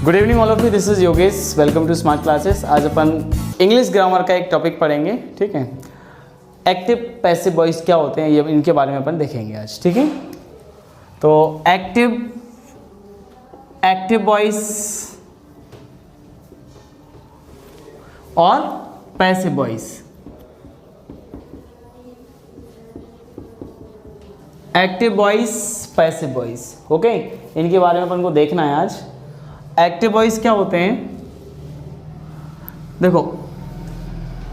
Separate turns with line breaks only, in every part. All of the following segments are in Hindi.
Good evening all of you, this is Yogesh, welcome to smart classes. आज अपन इंग्लिश ग्रामर का एक टॉपिक पढ़ेंगे, ठीक है। एक्टिव पैसिव वॉइस क्या होते हैं, ये इनके बारे में अपन देखेंगे आज, ठीक है। तो एक्टिव वॉइस और passive voice. Active voice, passive voice, okay, इनके बारे में अपन को देखना है आज। एक्टिव वॉइस क्या होते हैं, देखो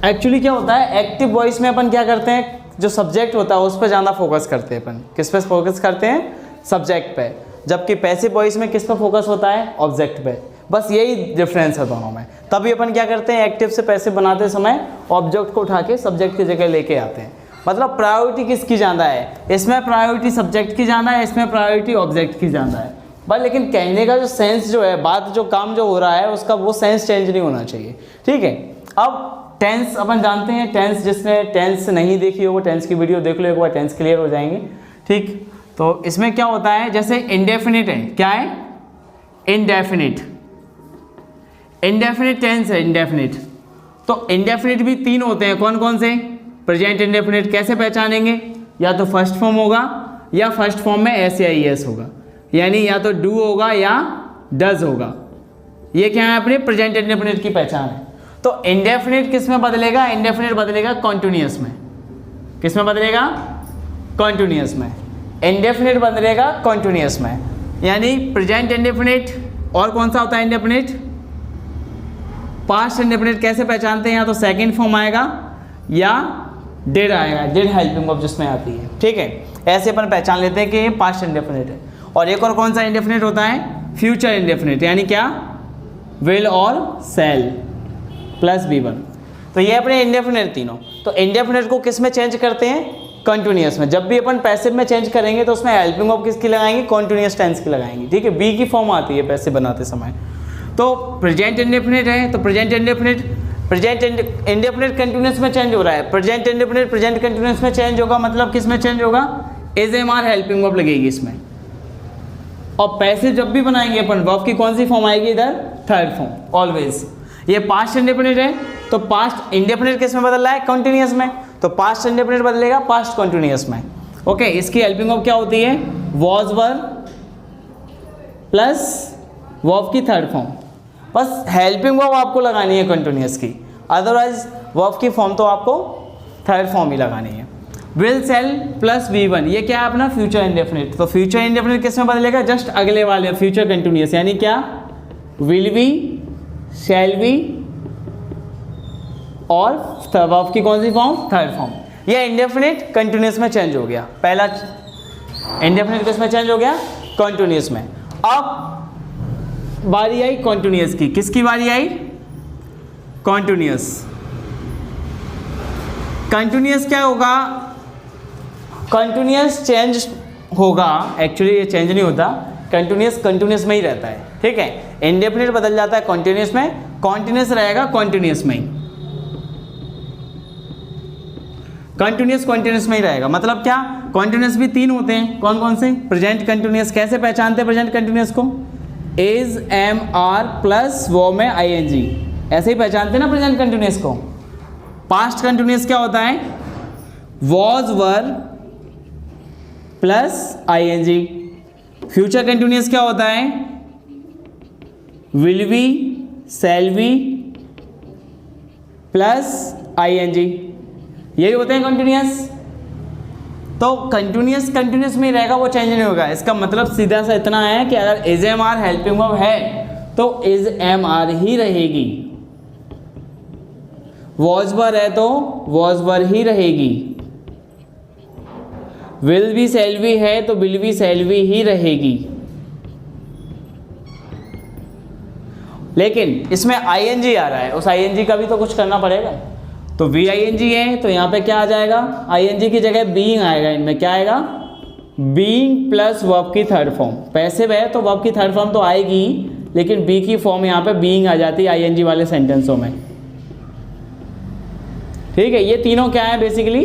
एक्चुअली क्या होता है, एक्टिव वॉइस में अपन क्या करते हैं, जो सब्जेक्ट होता है उस पर ज़्यादा फोकस करते हैं अपन। किस पे फोकस करते हैं? सब्जेक्ट पे। जबकि पैसिव वॉइस में किस पे फोकस होता है? ऑब्जेक्ट पे। बस यही डिफरेंस है दोनों में। तभी अपन क्या करते हैं, एक्टिव से पैसिव बनाते समय ऑब्जेक्ट को उठा के सब्जेक्ट की जगह लेके आते हैं। मतलब प्रायोरिटी किसकी ज़्यादा है? इसमें प्रायोरिटी सब्जेक्ट की ज़्यादा है, इसमें प्रायोरिटी ऑब्जेक्ट की ज़्यादा है। बस लेकिन कहने का जो सेंस जो है, बात जो काम जो हो रहा है उसका वो सेंस चेंज नहीं होना चाहिए, ठीक है। अब टेंस अपन जानते हैं, टेंस जिसने टेंस नहीं देखी हो वो टेंस की वीडियो देख लो एक बार, टेंस क्लियर हो जाएंगे, ठीक। तो इसमें क्या होता है, जैसे इंडेफिनिट है, क्या है? इंडेफिनिट। इंडेफिनिट टेंस है, इंडेफिनिट। तो इंडेफिनिट भी तीन होते हैं, कौन कौन से? Present indefinite. कैसे पहचानेंगे? या तो फर्स्ट फॉर्म होगा या फर्स्ट फॉर्म में एस या ई एस होगा, यानी या तो डू होगा या डज होगा। ये क्या है, अपने प्रेजेंट इंडेफिनिट की पहचान है। तो इंडेफिनिट किस में बदलेगा? इंडेफिनिट बदलेगा कॉन्टिन्यूअस में। किस में बदलेगा? कॉन्टिन्यूअस में। इंडेफिनिट बदलेगा कॉन्टिन्यूअस में, यानी प्रेजेंट इंडेफिनिट। और कौन सा होता है इंडेफिनिट? Past indefinite. कैसे पहचानते हैं? या तो सेकेंड फॉर्म आएगा या डिड आएगा, डिड हेल्पिंग वर्ब जिसमें आती है, ठीक है। ऐसे अपन पहचान लेते हैं कि ये पास्ट इंडेफिनिट है। और एक और कौन सा इंडेफिनिट होता है? फ्यूचर इंडेफिनिट, यानी क्या? विल और सेल प्लस B1। तो ये अपने इंडेफिनिट तीनों। तो इंडेफिनिट को किस में चेंज करते हैं? कंटिन्यूअस में। जब भी अपन पैसिव में चेंज करेंगे तो उसमें हेल्पिंग वर्ब किसकी लगाएंगे? कॉन्टिन्यूअस टेंस की लगाएंगे, ठीक है। बी की फॉर्म आती है पैसिव बनाते समय। तो प्रेजेंट इंडेफिनिट है, तो प्रेजेंट इंडेफिनिट कंटिन्यूअस में चेंज हो रहा है। प्रेजेंट इंडेफिनिट प्रेजेंट कंटिन्यूअस में चेंज होगा, मतलब किस में चेंज होगा? Is am are helping verb लगेगी इसमें। और पैसिव जब भी बनाएंगे अपन, वर्ब की कौन सी फॉर्म आएगी इधर? Third form always. ये पास्ट इंडेफिनिट है, तो पास्ट इंडेफिनिट किस में बदल रहा है? कंटिन्यूअस में। तो पास्ट इंडेफिनिट बदलेगा पास्ट कंटिन्यूअस में, ओके। इसकी हेल्पिंग वर्ब क्या होती है? वॉज वर प्लस वर्ब की थर्ड फॉर्म। बस हेल्पिंग वर्ब आपको लगानी है कंटिन्यूअस की, अदरवाइज वर्ब की फॉर्म तो आपको थर्ड फॉर्म ही लगानी है। विल सेल प्लस V1, ये क्या है अपना? Future indefinite. तो फ्यूचर इंडेफिनिट किस में बदलेगा? जस्ट अगले वाले, फ्यूचर कंटिन्यूअस, यानी क्या? विल बी, शैल बी और वर्ब की कौन सी फॉर्म? Third form. ये इंडेफिनिट कंटिन्यूअस में चेंज हो गया। पहला इंडेफिनिट किस में चेंज हो गया? कंटिन्यूअस में। अब बारी आई कंटिन्यूअस की। किसकी बारी आई? कंटिन्यूअस। कंटिन्यूअस क्या होगा? कंटिन्यूअस चेंज होगा, एक्चुअली ये चेंज नहीं होता, कंटिन्यूअस में ही रहता है, ठीक है। इंडेफिनिट बदल जाता है कंटिन्यूअस में, कंटिन्यूअस रहेगा कंटिन्यूअस में ही, कंटिन्यूअस में ही रहेगा। मतलब क्या? कंटिन्यूअस भी तीन होते हैं, कौन कौन से? Present continuous. कैसे पहचानते हैं प्रेजेंट कंटिन्यूअस को? इज एम आर प्लस वो में ING, ऐसे ही पहचानते हैं ना प्रेजेंट कंटिन्यूअस को। पास्ट कंटिन्यूअस क्या होता है? Was were plus ING। Future continuous क्या होता है? Will be, shall be plus ING। यही होते हैं कंटिन्यूअस। तो कंटिन्यूअस में ही रहेगा, वो चेंज नहीं होगा। इसका मतलब सीधा सा इतना है कि अगर is am are helping verb है तो इज एम आर ही रहेगी। वॉज वर है तो वॉज वर ही रहेगी। विल बी सेल बी है तो विल बी सेल बी ही रहेगी। लेकिन इसमें ING आ रहा है, उस ING का भी तो कुछ करना पड़ेगा। तो VING है तो यहाँ पे क्या आ जाएगा? ING की जगह बीइंग आएगा। इनमें क्या आएगा? बीइंग प्लस वर्ब की थर्ड फॉर्म। पैसिव है तो वर्ब की थर्ड फॉर्म तो आएगी, लेकिन बी की फॉर्म यहाँ पे बीइंग आ जाती है ING वाले सेंटेंसों में, ठीक है। ये तीनों क्या है? बेसिकली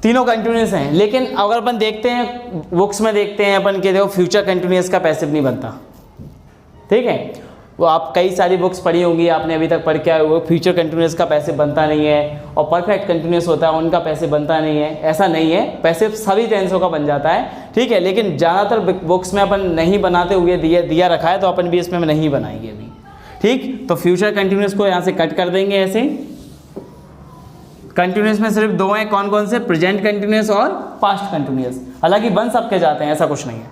तीनों कंटिन्यूस हैं। लेकिन अगर अपन देखते हैं बुक्स में देखते हैं अपन के, देखो फ्यूचर कंटिन्यूस का पैसिव नहीं बनता, ठीक है। वो आप कई सारी बुक्स पढ़ी होंगी, आपने अभी तक पढ़ के आए हो, फ्यूचर कंटिन्यूस का पैसिव बनता नहीं है और परफेक्ट कंटिन्यूस होता है उनका पैसिव बनता नहीं है। ऐसा नहीं है, पैसिव सभी टेंसों का बन जाता है, ठीक है। लेकिन ज़्यादातर बुक्स में अपन नहीं बनाते हुए दिया रखा है, तो अपन भी इसमें नहीं बनाएंगे अभी, ठीक। तो फ्यूचर कंटिन्यूस को यहाँ से कट कर देंगे ऐसे। कंटिन्यूस में सिर्फ दो हैं, कौन कौन से? प्रेजेंट कंटिन्यूस और पास्ट कंटिन्यूस। हालांकि बन सबके जाते हैं, ऐसा कुछ नहीं है।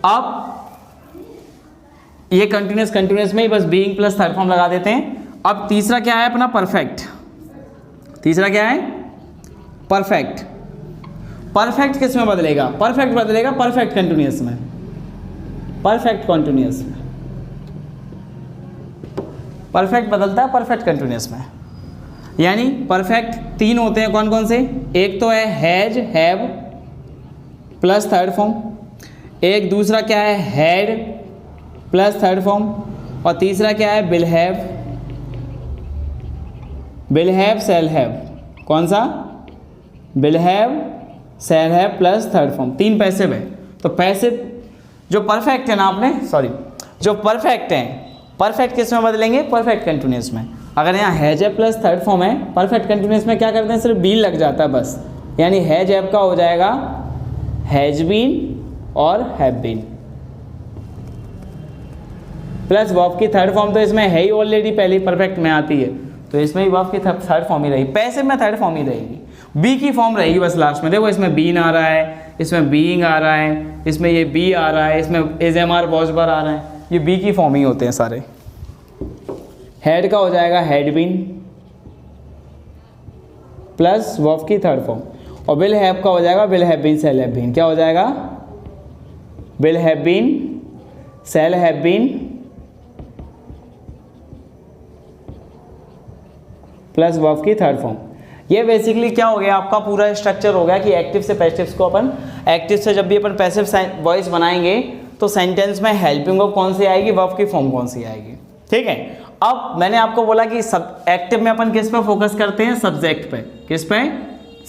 अब ये कंटिन्यूस में ही बस बीइंग प्लस थर्ड फॉर्म लगा देते हैं। अब तीसरा क्या है अपना? परफेक्ट। तीसरा क्या है? परफेक्ट। परफेक्ट किस में बदलेगा? परफेक्ट बदलेगा परफेक्ट कंटिन्यूस में, परफेक्ट कंटिन्यूस में। परफेक्ट बदलता है परफेक्ट कंटिन्यूस में। यानी परफेक्ट तीन होते हैं, कौन कौन से? एक तो है has, have plus third form, एक दूसरा क्या है? हैड प्लस थर्ड फॉर्म, और तीसरा क्या है? Will have, will have shall have. कौन सा? Will have shall have plus third form. तीन पैसिव है। तो पैसिव जो परफेक्ट है ना, आपने सॉरी जो परफेक्ट है, परफेक्ट किस में बदलेंगे? परफेक्ट कंटिन्यूस में। अगर यहाँ हैज है प्लस थर्ड फॉर्म है, परफेक्ट कंटिन्यूस में क्या करते हैं? सिर्फ बीन लग जाता है बस। यानी हैज हैव का हो जाएगा हैज बीन और हैव बीन, प्लस वर्ब की थर्ड फॉर्म तो इसमें है ही ऑलरेडी, पहले परफेक्ट में आती है, तो इसमें ही वर्ब की थर्ड फॉर्म ही रहेगी। पैसिव में थर्ड फॉर्म ही रहेगी, बी की फॉर्म रहेगी बस लास्ट में। देखो इसमें बीन आ रहा है, इसमें बीइंग आ रहा है, इसमें ये बी आ रहा है, इसमें is am are was were आ रहा है, ये बी की फॉर्म ही होते हैं सारे। हेड का हो जाएगा हैड बीन प्लस वर्ब की थर्ड फॉर्म, और विल हैव का हो जाएगा will have been shall have been. क्या हो जाएगा? Will have been shall have been plus verb की थर्ड फॉर्म। ये बेसिकली क्या हो गया? आपका पूरा स्ट्रक्चर हो गया कि एक्टिव से पैसिव को अपन, एक्टिव से जब भी अपन पैसिव वॉइस बनाएंगे तो सेंटेंस में हेल्पिंग वर्ब कौन सी आएगी, वर्ब की फॉर्म कौन सी आएगी, ठीक है। अब मैंने आपको बोला कि सब एक्टिव में अपन किस पे फोकस करते हैं? सब्जेक्ट पे। किस पे?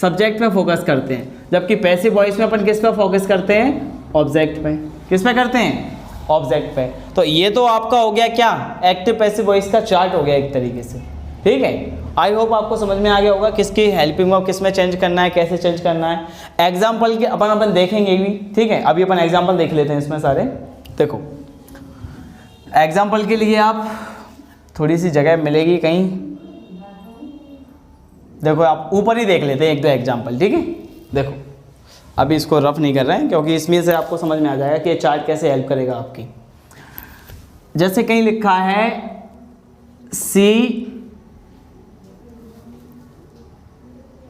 सब्जेक्ट पे फोकस करते हैं। जबकि पैसिव वॉइस में अपन किस पे फोकस करते हैं? ऑब्जेक्ट पे। किस पे करते हैं? ऑब्जेक्ट पे। तो ये तो आपका हो गया क्या? एक्टिव पैसिव वॉइस का चार्ट हो गया एक तरीके से, ठीक है। आई होप आपको समझ में आ गया होगा किसकी हेल्पिंग वर्ब किस में चेंज करना है, कैसे चेंज करना है। एग्जाम्पल के अपन देखेंगे भी, ठीक है। अभी अपन एग्जाम्पल देख लेते हैं इसमें सारे। देखो एग्जाम्पल के लिए आप थोड़ी सी जगह मिलेगी कहीं, देखो आप ऊपर ही देख लेते हैं एक दो एग्जाम्पल, ठीक है। देखो अभी इसको रफ नहीं कर रहे हैं क्योंकि इसमें से आपको समझ में आ जाएगा कि ये चार्ट कैसे हेल्प करेगा आपकी। जैसे कहीं लिखा है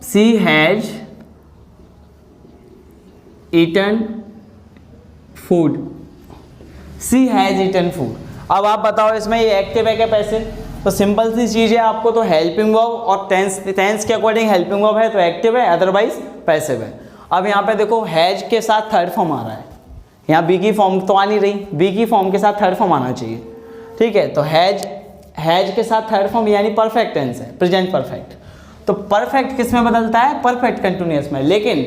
she has eaten food, she has eaten food। अब आप बताओ इसमें ये एक्टिव है क्या पैसिव? तो सिंपल सी चीज़ है, आपको तो हेल्पिंग वर्ब और टेंस के अकॉर्डिंग हेल्पिंग वर्ब है तो एक्टिव है, अदरवाइज पैसिव है। अब यहाँ पे देखो हैज के साथ थर्ड फॉर्म आ रहा है, यहाँ बी की फॉर्म तो आ नहीं रही, बी की फॉर्म के साथ थर्ड फॉर्म आना चाहिए, ठीक है। तो हैज के साथ थर्ड फॉर्म यानी परफेक्ट टेंस है, प्रेजेंट परफेक्ट। तो परफेक्ट किस में बदलता है? परफेक्ट कंटिन्यूअस में। लेकिन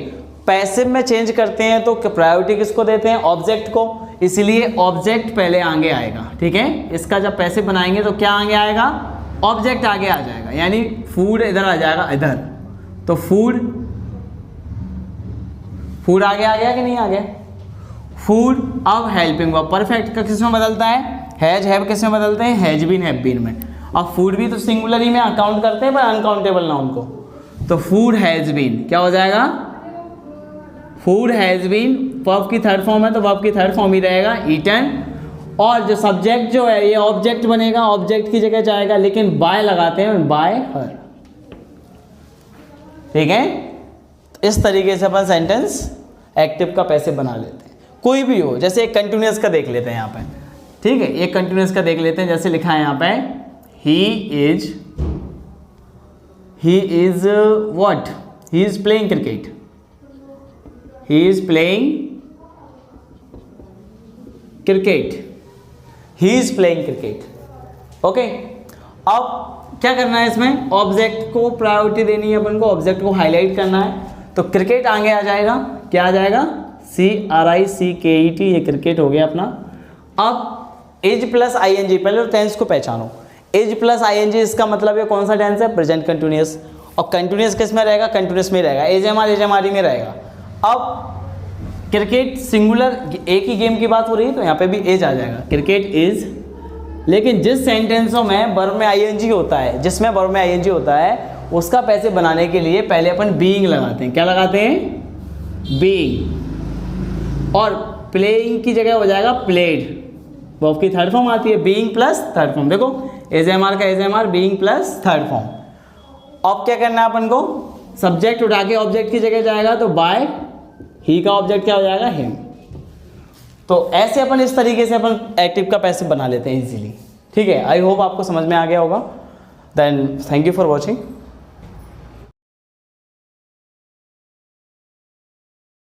पैसिव में चेंज करते हैं तो प्रायोरिटी किसको देते हैं? ऑब्जेक्ट को, इसलिए ऑब्जेक्ट पहले आगे आएगा, ठीक है। इसका जब पैसिव बनाएंगे तो क्या आगे आएगा? ऑब्जेक्ट आगे आ जाएगा, यानी फूड इधर आ जाएगा, इधर। तो फूड आगे आ गया कि नहीं आ गया? फूड। अब हेल्पिंग वर्ब परफेक्ट का किस में बदलता है? हैज हैव किस में बदलते हैं? हैज बीन हैव बीन में। अब फूड भी तो सिंगुलर ही में अकाउंट करते हैं पर अनकाउंटेबल नाउन को, तो फूड हैज बीन क्या हो जाएगा? फूड हैज बीन वर्ब की थर्ड फॉर्म है तो वर्ब की थर्ड फॉर्म ही रहेगा ईटन, और जो सब्जेक्ट जो है ये ऑब्जेक्ट बनेगा, ऑब्जेक्ट की जगह जाएगा, लेकिन बाय लगाते हैं, बाय हर, ठीक है। इस तरीके से अपन सेंटेंस एक्टिव का पैसिव बना लेते हैं, कोई भी हो। जैसे एक कंटिन्यूअस का देख लेते हैं यहाँ पे, ठीक है। एक कंटिन्यूअस का देख लेते हैं, जैसे लिखा है यहाँ पे he is what? He is playing cricket, he is playing cricket, he is playing cricket, okay. अब क्या करना है इसमें? ऑब्जेक्ट को प्रायोरिटी देनी है अपन को, ऑब्जेक्ट को हाईलाइट करना है, तो क्रिकेट आगे आ जाएगा। क्या आ जाएगा? CRICKET, ये क्रिकेट हो गया अपना। अब एज प्लस आईएनजी, पहले तो टेंस को पहचानो। एज प्लस आईएनजी इसका मतलब ये कौन सा टेंस है? Present continuous. और कंटिन्यूअस किस में रहेगा? कंटिन्यूअस में रहेगा, एज एम आर में रहेगा। अब क्रिकेट सिंगुलर एक ही गेम की बात हो रही है तो यहाँ पे भी एज आ जाएगा, क्रिकेट इज। लेकिन जिस सेंटेंसों में वर्ब में आईएनजी होता है, जिसमें वर्ब में आईएनजी होता है, उसका पैसे बनाने के लिए पहले अपन बीइंग लगाते हैं। क्या लगाते हैं? बीइंग। और प्लेइंग की जगह हो जाएगा प्लेड। वर्ब की थर्ड फॉर्म आती है बीइंग प्लस थर्ड फॉर्म। देखो एज एम आर का is am are, being plus third form. अब क्या करना है अपन को? सब्जेक्ट उठा के ऑब्जेक्ट की जगह जाएगा तो बाय, ही का ऑब्जेक्ट क्या हो जाएगा? हिम। तो ऐसे अपन इस तरीके से अपन एक्टिव का पैसिव बना लेते हैं इजीली। ठीक है, आई होप आपको समझ में आ गया होगा। Then thank you for watching.